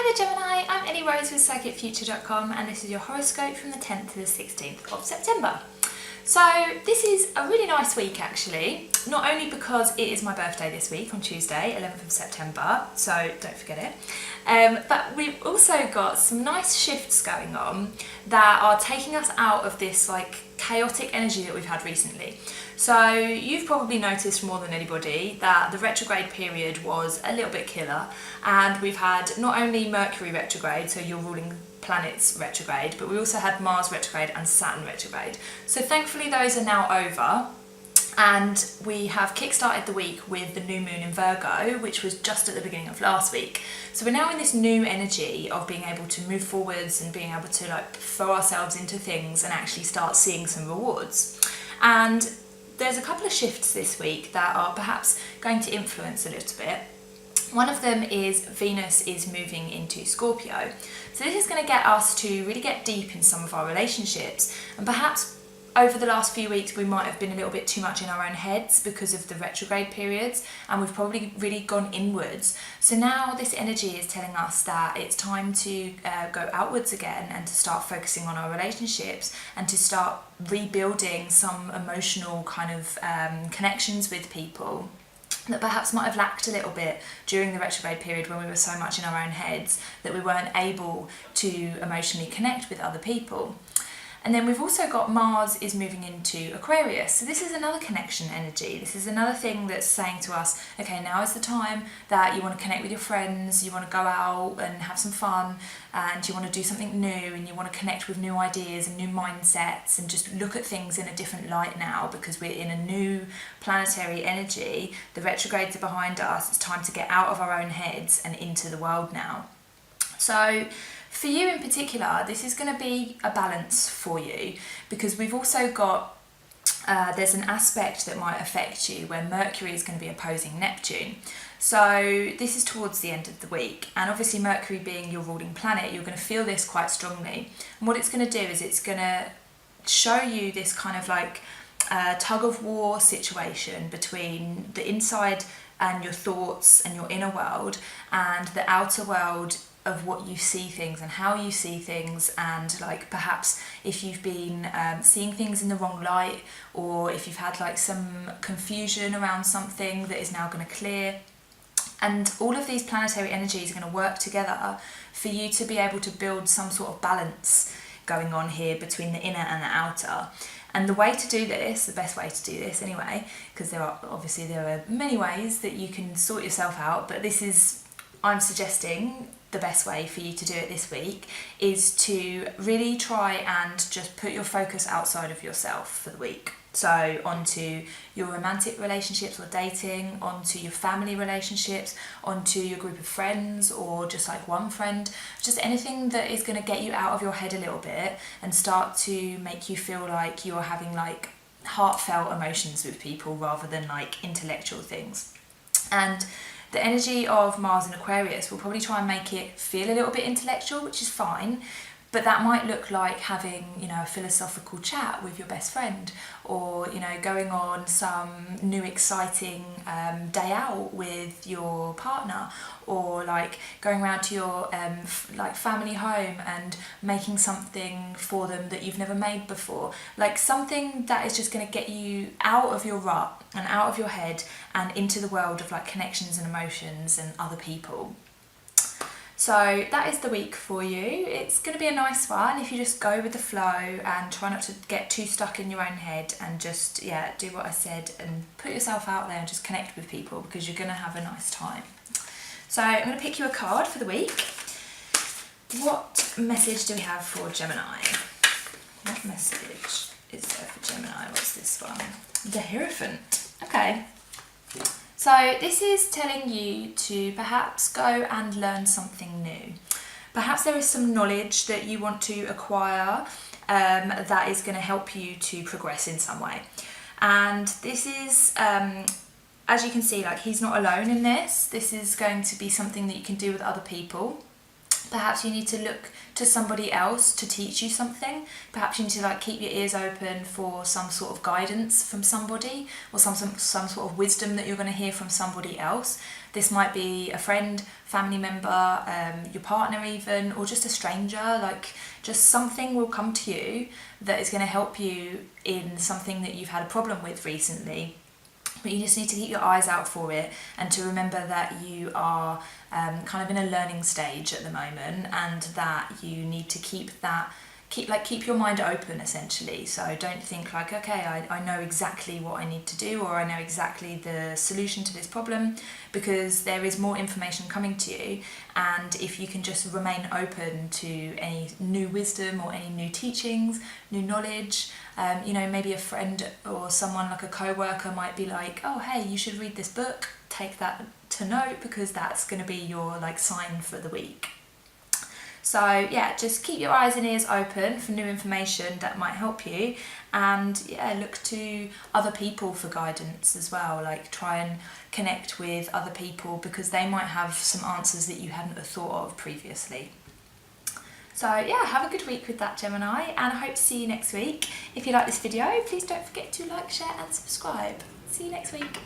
Hi there Gemini, I'm Ellie Rose with PsychicFuture.com and this is your horoscope from the 10th to the 16th of September. So this is a really nice week actually, not only because it is my birthday this week on Tuesday, 11th of September, so don't forget it, but we've also got some nice shifts going on that are taking us out of this like chaotic energy that we've had recently. So you've probably noticed more than anybody that the retrograde period was a little bit killer, and we've had not only Mercury retrograde, so your ruling planets retrograde, but we also had Mars retrograde and Saturn retrograde. So thankfully those are now over, and we have kick-started the week with the new moon in Virgo, which was just at the beginning of last week. So we're now in this new energy of being able to move forwards and being able to like throw ourselves into things and actually start seeing some rewards. And there's a couple of shifts this week that are perhaps going to influence a little bit. One of them is Venus is moving into Scorpio. So this is going to get us to really get deep in some of our relationships, and perhaps over the last few weeks we might have been a little bit too much in our own heads because of the retrograde periods, and we've probably really gone inwards. So now this energy is telling us that it's time to go outwards again and to start focusing on our relationships and to start rebuilding some emotional kind of connections with people that perhaps might have lacked a little bit during the retrograde period when we were so much in our own heads that we weren't able to emotionally connect with other people. And then we've also got Mars is moving into Aquarius. So this is another connection energy. This is another thing that's saying to us, okay, now is the time that you want to connect with your friends, you want to go out and have some fun, and you want to do something new, and you want to connect with new ideas and new mindsets and just look at things in a different light now, because we're in a new planetary energy. The retrogrades are behind us. It's time to get out of our own heads and into the world now. So for you in particular, this is going to be a balance for you, because we've also got, there's an aspect that might affect you where Mercury is going to be opposing Neptune. So this is towards the end of the week, and obviously Mercury being your ruling planet, you're going to feel this quite strongly. And what it's going to do is it's going to show you this kind of like tug of war situation between the inside and your thoughts and your inner world and the outer world of what you see things and how you see things, and like perhaps if you've been seeing things in the wrong light, or if you've had like some confusion around something that is now going to clear. And all of these planetary energies are going to work together for you to be able to build some sort of balance going on here between the inner and the outer. And the way to do this, the best way to do this anyway, because there are many ways that you can sort yourself out, but this is, I'm suggesting the best way for you to do it this week is to really try and just put your focus outside of yourself for the week. So onto your romantic relationships or dating, onto your family relationships, onto your group of friends, or just like one friend, just anything that is going to get you out of your head a little bit and start to make you feel like you're having like heartfelt emotions with people rather than like intellectual things. And the energy of Mars in Aquarius will probably try and make it feel a little bit intellectual, which is fine, but that might look like having, a philosophical chat with your best friend, or, going on some new exciting day out with your partner, or like going around to your like family home and making something for them that you've never made before. Like something that is just going to get you out of your rut and out of your head and into the world of like connections and emotions and other people. So that is the week for you. It's going to be a nice one if you just go with the flow and try not to get too stuck in your own head, and just, do what I said and put yourself out there and just connect with people, because you're going to have a nice time. So I'm going to pick you a card for the week. What message do we have for Gemini? What message is there for Gemini? What's this one? The Hierophant. Okay. So this is telling you to perhaps go and learn something new. Perhaps there is some knowledge that you want to acquire that is going to help you to progress in some way. And this is, as you can see, like he's not alone in this. This is going to be something that you can do with other people. Perhaps you need to look to somebody else to teach you something. Perhaps you need to like keep your ears open for some sort of guidance from somebody, or some sort of wisdom that you're going to hear from somebody else. This might be a friend, family member, your partner even, or just a stranger. Like, just something will come to you that is going to help you in something that you've had a problem with recently. But you just need to keep your eyes out for it, and to remember that you are kind of in a learning stage at the moment, and that you need to keep your mind open, essentially. So don't think like, okay, I know exactly what I need to do, or I know exactly the solution to this problem, because there is more information coming to you. And if you can just remain open to any new wisdom or any new teachings, new knowledge, maybe a friend or someone like a co-worker might be like, oh hey, you should read this book, take that to note, because that's going to be your like sign for the week. So yeah, just keep your eyes and ears open for new information that might help you, and yeah, look to other people for guidance as well. Like, try and connect with other people, because they might have some answers that you hadn't thought of previously. So yeah, have a good week with that, Gemini, and I hope to see you next week. If you like this video, please don't forget to like, share and subscribe. See you next week.